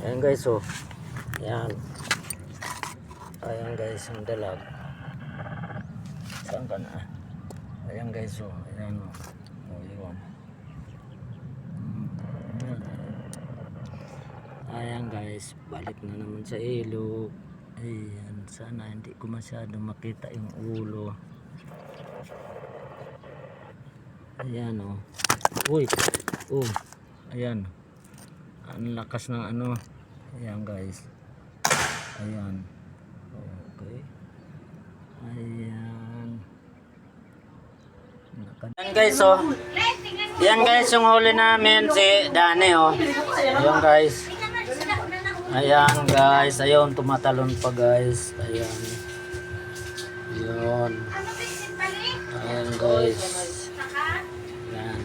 Ayan guys, oh. Ayan. Ayan guys, ang dalag. Saan ka na? Ayan guys, oh. Ayan, oh. Oh, yun. Ayan guys, balik na naman sa ilog. Ayan, sana hindi ko masyado makita yung ulo. Ayan, oh. Uy, oh. Ayan. Ang lakas ng ano. Ayan guys. Ayan. Okay. Ayan. Ayan guys, oh. Ayan guys, yung huli namin si Dani, oh. Ayan guys. Ayan guys. Ayun, tumatalon pa guys. Ayan. Ayan. Ayan guys. Ayan.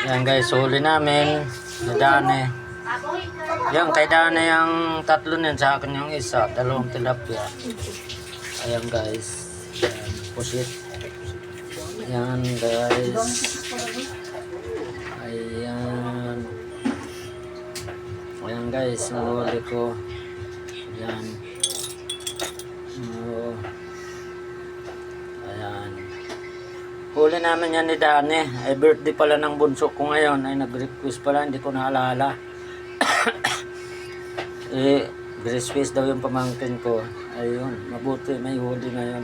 Ayan guys, huli namin si Dani. Yan, kay Dani yung tatlo niyan, sa akin yung isa, dalawang tilapia. Ayan guys. Ayan, pusit. Ayan guys. Ayan. Ayan guys, nahuli ko. Ayan. Oh. Ayan. Huli namin yan ni Dani. Ay birthday pala ng bunso ko ngayon. Ay nag-request pala, hindi ko naalala. Grace face daw yung pamangkin ko. Ayun, mabuti may huli ngayon.